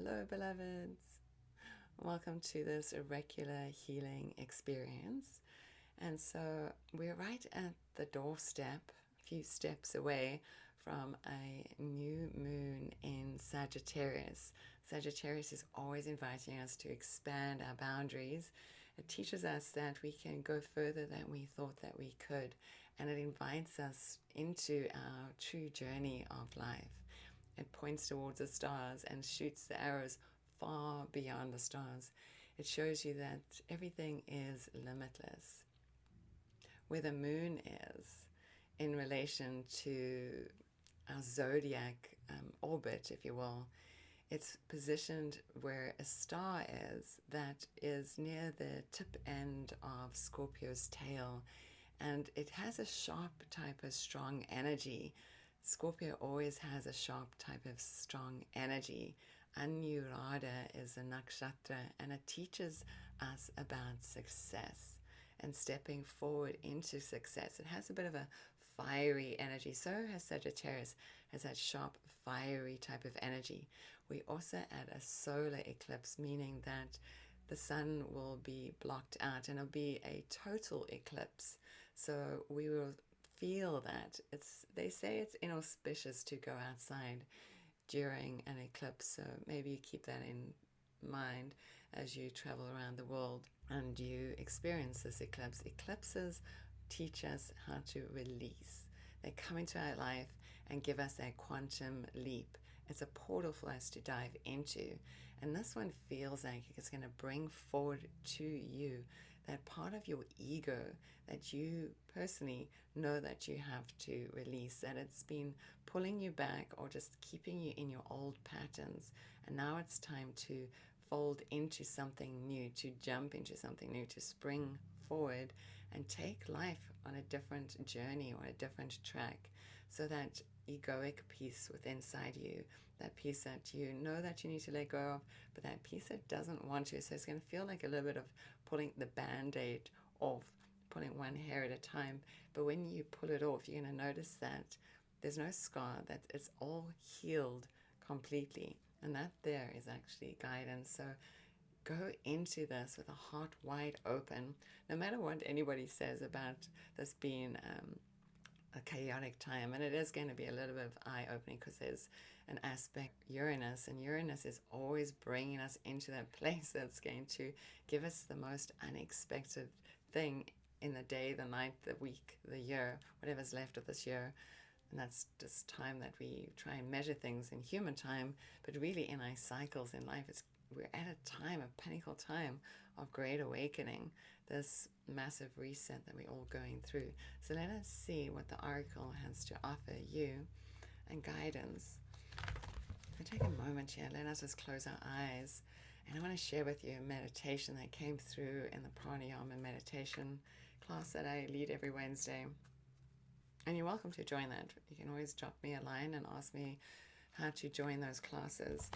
Hello, beloveds. Welcome to this oracular healing experience. And so we're right at the doorstep, a few steps away from a new moon in Sagittarius. Sagittarius is always inviting us to expand our boundaries. It teaches us that we can go further than we thought that we could, and it invites us into our true journey of life. It points towards the stars and shoots the arrows far beyond the stars. It shows you that everything is limitless. Where the moon is in relation to our zodiac orbit, if you will, it's positioned where a star is that is near the tip end of Scorpio's tail, and it has a sharp type of strong energy. Scorpio always has a sharp type of strong energy. Anuradha is a nakshatra, and it teaches us about success and stepping forward into success. It has a bit of a fiery energy. So has Sagittarius, has that sharp, fiery type of energy. We also add a solar eclipse, meaning that the sun will be blocked out and it'll be a total eclipse. So we will feel that. They say it's inauspicious to go outside during an eclipse, so maybe you keep that in mind as you travel around the world and you experience this eclipse. Eclipses teach us how to release. They come into our life and give us that quantum leap. It's a portal for us to dive into, and this one feels like it's going to bring forward to you that part of your ego that you personally know that you have to release, that it's been pulling you back or just keeping you in your old patterns, and now it's time to fold into something new, to jump into something new, to spring forward and take life on a different journey or a different track, so that egoic piece within inside you, that piece that you know that you need to let go of, but that piece that doesn't want to. So it's going to feel like a little bit of pulling the band-aid off, pulling one hair at a time. But when you pull it off, you're going to notice that there's no scar, that it's all healed completely, and that there is actually guidance. So go into this with a heart wide open, no matter what anybody says about this being a chaotic time. And it is going to be a little bit of eye-opening because there's an aspect Uranus, and Uranus is always bringing us into that place that's going to give us the most unexpected thing in the day, the night, the week, the year, whatever's left of this year. And that's just time that we try and measure things in human time, but really in our cycles in life, we're at a time, a pinnacle time of great awakening, this massive reset that we're all going through. So let us see what the Oracle has to offer you and guidance. I'll take a moment here. Let us just close our eyes. And I want to share with you a meditation that came through in the pranayama meditation class that I lead every Wednesday. And you're welcome to join that. You can always drop me a line and ask me how to join those classes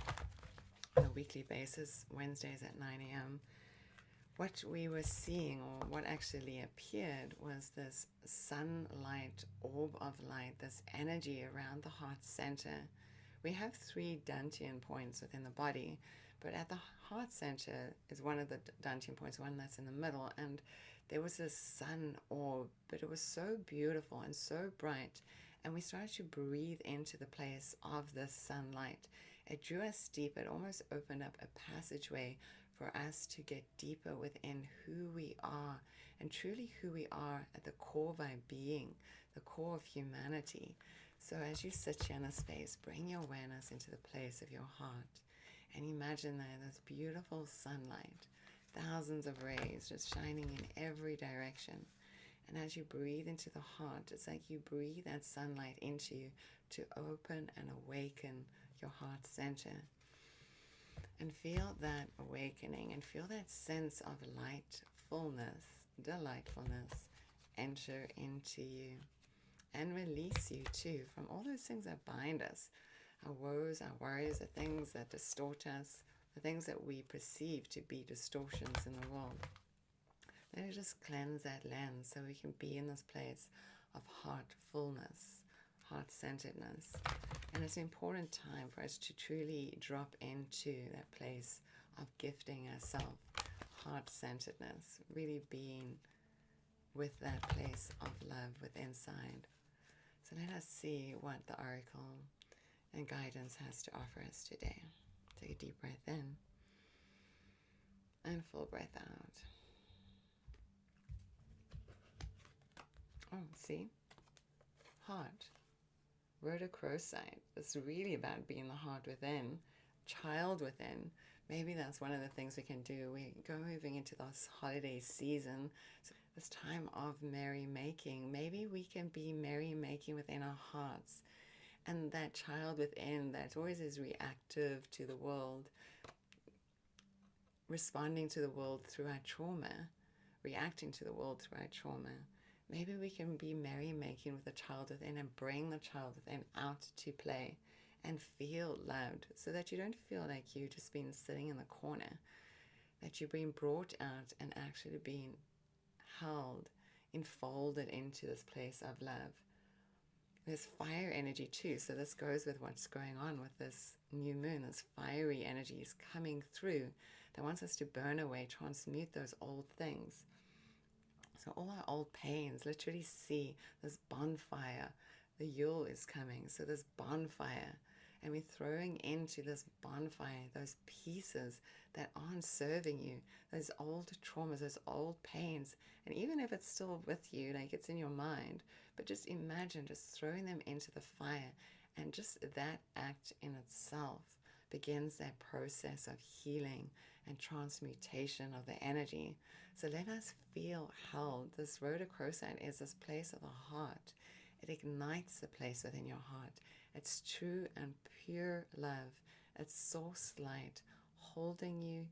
on a weekly basis, Wednesdays at 9 a.m. What we were seeing, or what actually appeared, was this sunlight, orb of light, this energy around the heart center. We have 3 dantian points within the body, but at the heart center is one of the dantian points, one that's in the middle, and there was this sun orb, but it was so beautiful and so bright, and we started to breathe into the place of this sunlight. It drew us deep. It almost opened up a passageway for us to get deeper within who we are, and truly who we are at the core of our being, the core of humanity. So as you sit here in a space, bring your awareness into the place of your heart and imagine there this beautiful sunlight, thousands of rays just shining in every direction. And as you breathe into the heart, it's like you breathe that sunlight into you to open and awaken your heart center. And feel that awakening and feel that sense of light, fullness, delightfulness enter into you and release you too from all those things that bind us, our woes, our worries, the things that distort us, the things that we perceive to be distortions in the world. Let us just cleanse that lens so we can be in this place of heart fullness, heart-centeredness. And it's an important time for us to truly drop into that place of gifting ourselves, heart-centeredness, really being with that place of love within inside. So let us see what the oracle and guidance has to offer us today. Take a deep breath in and full breath out. Oh, see? Heart. Rhodochrosite. It's really about being the heart within, child within. Maybe that's one of the things we can do. We go moving into this holiday season, so this time of merrymaking. Maybe we can be merrymaking within our hearts. And that child within that always is reactive to the world, responding to the world through our trauma, reacting to the world through our trauma. Maybe we can be merrymaking with the child within and bring the child within out to play and feel loved, so that you don't feel like you've just been sitting in the corner, that you're being brought out and actually being held, enfolded into this place of love. There's fire energy too, so this goes with what's going on with this new moon. This fiery energy is coming through that wants us to burn away, transmute those old things. So all our old pains, literally see this bonfire. The Yule is coming, so this bonfire. And we're throwing into this bonfire those pieces that aren't serving you, those old traumas, those old pains. And even if it's still with you, like it's in your mind, but just imagine just throwing them into the fire. And just that act in itself begins that process of healing and transmutation of the energy. So let us feel held. This rhodochrosite is this place of the heart. It ignites the place within your heart. It's true and pure love. It's source light, holding you,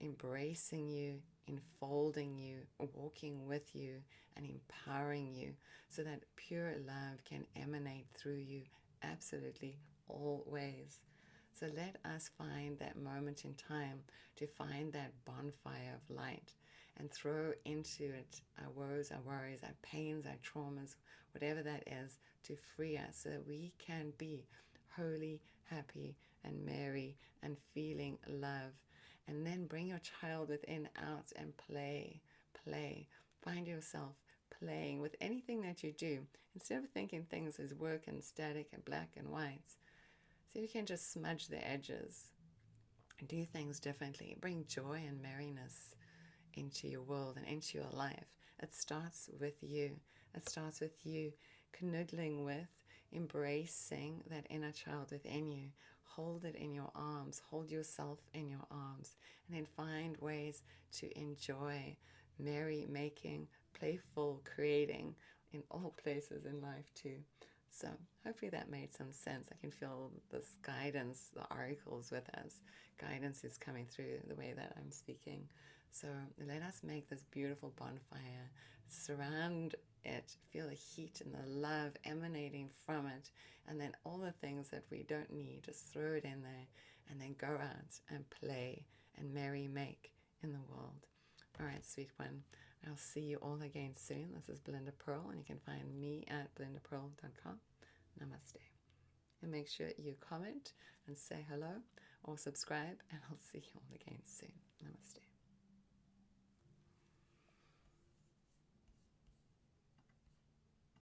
embracing you, enfolding you, walking with you, and empowering you, so that pure love can emanate through you absolutely always. So let us find that moment in time to find that bonfire of light and throw into it our woes, our worries, our pains, our traumas, whatever that is, to free us so that we can be holy, happy, and merry and feeling love. And then bring your child within out and play. Find yourself playing with anything that you do. Instead of thinking things as work and static and black and white, so you can just smudge the edges and do things differently. Bring joy and merriness into your world and into your life. It starts with you. It starts with you canoodling with, embracing that inner child within you. Hold it in your arms. Hold yourself in your arms. And then find ways to enjoy merry making, playful creating in all places in life too. So hopefully that made some sense. I can feel this guidance, the oracles with us. Guidance is coming through the way that I'm speaking. So let us make this beautiful bonfire. Surround it. Feel the heat and the love emanating from it. And then all the things that we don't need, just throw it in there. And then go out and play and merry make in the world. All right, sweet one. I'll see you all again soon. This is Belinda Pearl, and you can find me at belindapearl.com. Namaste. And make sure you comment and say hello or subscribe, and I'll see you all again soon. Namaste.